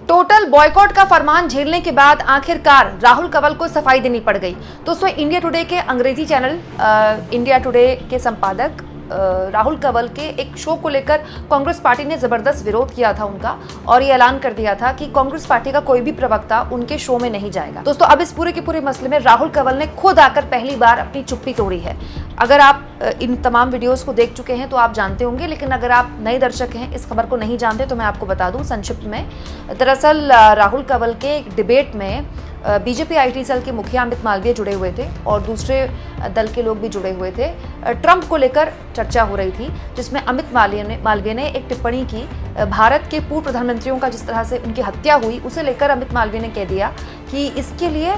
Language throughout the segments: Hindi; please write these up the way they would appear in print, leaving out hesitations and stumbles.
टोटल बॉयकॉट का फरमान झेलने के बाद आखिरकार राहुल कंवल को सफाई देनी पड़ गई। दोस्तों, इंडिया टुडे के अंग्रेजी चैनल इंडिया टुडे के संपादक राहुल कंवल के एक शो को लेकर कांग्रेस पार्टी ने जबरदस्त विरोध किया था उनका, और ये ऐलान कर दिया था कि कांग्रेस पार्टी का कोई भी प्रवक्ता उनके शो में नहीं जाएगा। दोस्तों, अब इस पूरे के पूरे मसले में राहुल कंवल ने खुद आकर पहली बार अपनी चुप्पी तोड़ी है। अगर आप इन तमाम वीडियोस को देख चुके हैं तो आप जानते होंगे, लेकिन अगर आप नए दर्शक हैं, इस खबर को नहीं जानते, तो मैं आपको बता दूं संक्षिप्त में। दरअसल राहुल कंवल के एक डिबेट में बीजेपी आईटी सेल के मुखिया अमित मालवीय जुड़े हुए थे और दूसरे दल के लोग भी जुड़े हुए थे। ट्रंप को लेकर चर्चा हो रही थी, जिसमें अमित मालवीय ने एक टिप्पणी की। भारत के पूर्व प्रधानमंत्रियों का जिस तरह से उनकी हत्या हुई, उसे लेकर अमित मालवीय ने कह दिया कि इसके लिए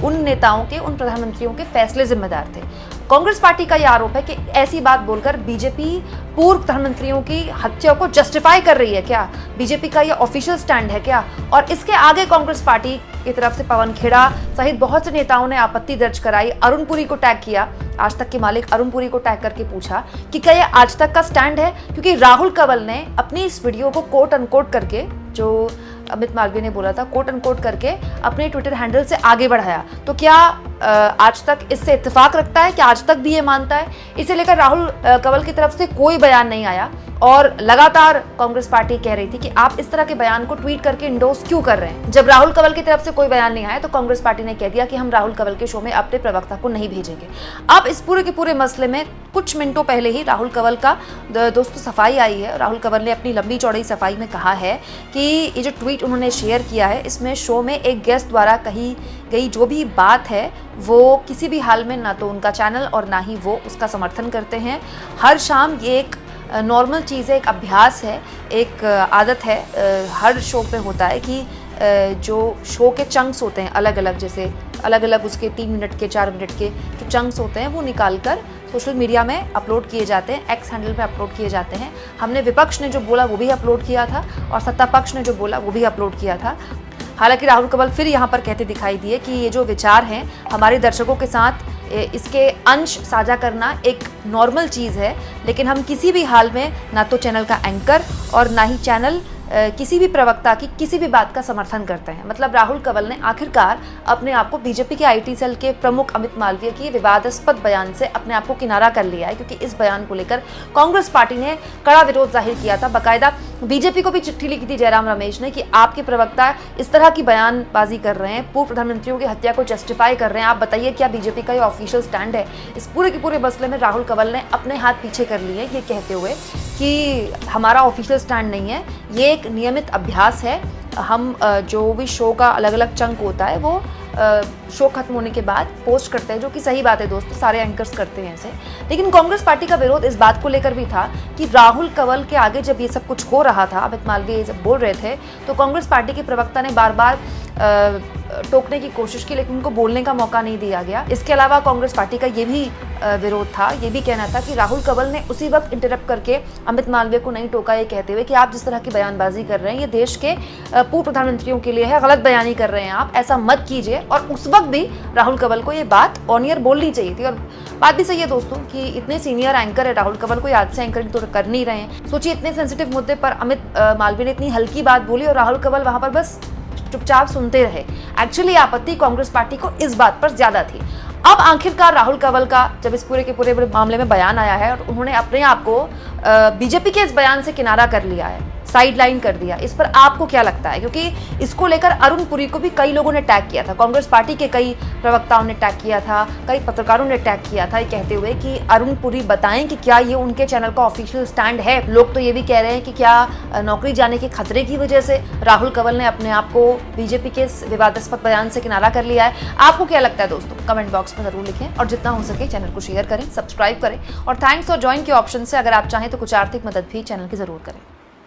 उन नेताओं के, उन प्रधानमंत्रियों के फैसले जिम्मेदार थे। कांग्रेस पार्टी का यह आरोप है कि ऐसी बात बोलकर बीजेपी पूर्व प्रधानमंत्रियों की हत्या को जस्टिफाई कर रही है क्या? बीजेपी का यह ऑफिशियल स्टैंड है क्या? और इसके आगे कांग्रेस पार्टी की तरफ से पवन खेड़ा सहित बहुत से नेताओं ने आपत्ति दर्ज कराई। अरुण पुरी को टैग किया, आज तक के मालिक अरुण पुरी को टैग करके पूछा कि क्या यह आज तक का स्टैंड है, क्योंकि राहुल कंवल ने अपनी इस वीडियो को कोट अनकोट करके, जो अमित मालवीय ने बोला था, कोट अनकोट करके अपने ट्विटर हैंडल से आगे बढ़ाया। तो क्या आज तक इससे इत्तेफाक रखता है? क्या आज तक भी ये मानता है? इसे लेकर राहुल कंवल की तरफ से कोई बयान नहीं आया और लगातार कांग्रेस पार्टी कह रही थी कि आप इस तरह के बयान को ट्वीट करके इंडोर्स क्यों कर रहे हैं। जब राहुल कंवल की तरफ से कोई बयान नहीं आया तो कांग्रेस पार्टी ने कह दिया कि हम राहुल कंवल के शो में अपने प्रवक्ता को नहीं भेजेंगे। अब इस पूरे के पूरे मसले में कुछ मिनटों पहले ही राहुल कंवल का दोस्तों सफाई आई है। राहुल कंवल ने अपनी लंबी चौड़ी सफाई में कहा है कि ये जो ट्वीट उन्होंने शेयर किया है, इसमें शो में एक गेस्ट द्वारा कही गई जो भी बात है वो किसी भी हाल में ना तो उनका चैनल और ना ही वो उसका समर्थन करते हैं। हर शाम ये एक नॉर्मल चीज़ है, एक अभ्यास है, एक आदत है, हर शो पे होता है कि जो शो के चंक्स होते हैं अलग अलग, जैसे अलग अलग उसके 3 मिनट के 4 मिनट के जो चंक्स होते हैं वो निकाल कर सोशल मीडिया में अपलोड किए जाते हैं, एक्स हैंडल पे अपलोड किए जाते हैं। हमने विपक्ष ने जो बोला वो भी अपलोड किया था और सत्ता पक्ष ने जो बोला वो भी अपलोड किया था। हालांकि राहुल कंवल फिर यहाँ पर कहते दिखाई दिए कि ये जो विचार हैं हमारे दर्शकों के साथ इसके अंश साझा करना एक नॉर्मल चीज़ है, लेकिन हम किसी भी हाल में ना तो चैनल का एंकर और ना ही चैनल किसी भी प्रवक्ता की किसी भी बात का समर्थन करते हैं। मतलब राहुल कंवल ने आखिरकार अपने आप को बीजेपी के आईटी सेल के प्रमुख अमित मालवीय की विवादास्पद बयान से अपने आप को किनारा कर लिया है, क्योंकि इस बयान को लेकर कांग्रेस पार्टी ने कड़ा विरोध जाहिर किया था। बाकायदा बीजेपी को भी चिट्ठी लिखी थी जयराम रमेश ने कि आपके प्रवक्ता इस तरह की बयानबाजी कर रहे हैं, पूर्व प्रधानमंत्रियों की हत्या को जस्टिफाई कर रहे हैं, आप बताइए क्या बीजेपी का ये ऑफिशियल स्टैंड है? इस पूरे के पूरे मसले में राहुल कंवल ने अपने हाथ पीछे कर लिए ये कहते हुए कि हमारा ऑफिशियल स्टैंड नहीं है, ये एक नियमित अभ्यास है। हम जो भी शो का अलग अलग चंक होता है वो शो खत्म होने के बाद पोस्ट करते हैं, जो कि सही बात है दोस्तों, सारे एंकर्स करते हैं ऐसे। लेकिन कांग्रेस पार्टी का विरोध इस बात को लेकर भी था कि राहुल कंवल के आगे जब ये सब कुछ हो रहा था, अमित मालवीय ये सब बोल रहे थे, तो कांग्रेस पार्टी के प्रवक्ता ने बार बार टोकने की कोशिश की, लेकिन उनको बोलने का मौका नहीं दिया गया। इसके अलावा कांग्रेस पार्टी का ये भी विरोध था, ये भी कहना था कि राहुल कंवल ने उसी वक्त इंटरप्ट करके अमित मालवीय को नहीं टोका, ये कहते हुए कि आप जिस तरह की बयानबाजी कर रहे हैं ये देश के पूर्व प्रधानमंत्रियों के लिए है, गलत बयानी कर रहे हैं आप, ऐसा मत कीजिए। और उस वक्त भी राहुल कंवल को ये बात ऑन एयर बोलनी चाहिए थी। और बात भी सही है दोस्तों कि इतने सीनियर एंकर है राहुल कंवल, कोई आज से एंकरिंग तो कर नहीं रहे हैं। सोचिए, इतने सेंसिटिव मुद्दे पर अमित मालवीय ने इतनी हल्की बात बोली और राहुल कंवल वहां पर बस चुपचाप सुनते रहे। एक्चुअली आपत्ति कांग्रेस पार्टी को इस बात पर ज्यादा थी। अब आखिरकार राहुल कंवल का जब इस पूरे के पूरे मामले में बयान आया है और उन्होंने अपने आप को बीजेपी के इस बयान से किनारा कर लिया है, साइड लाइन कर दिया, इस पर आपको क्या लगता है? क्योंकि इसको लेकर अरुण पुरी को भी कई लोगों ने टैग किया था, कांग्रेस पार्टी के कई प्रवक्ताओं ने टैग किया था, कई पत्रकारों ने टैग किया था, ये कहते हुए कि अरुण पुरी बताएं कि क्या ये उनके चैनल का ऑफिशियल स्टैंड है। लोग तो ये भी कह रहे हैं कि क्या नौकरी जाने के खतरे की वजह से राहुल कंवल ने अपने आप को बीजेपी के इस विवादास्पद बयान से किनारा कर लिया है? आपको क्या लगता है दोस्तों? कमेंट बॉक्स में जरूर लिखें और जितना हो सके चैनल को शेयर करें, सब्सक्राइब करें और थैंक्स और ज्वाइन के ऑप्शन से अगर आप चाहें तो कुछ आर्थिक मदद भी चैनल की जरूर करें।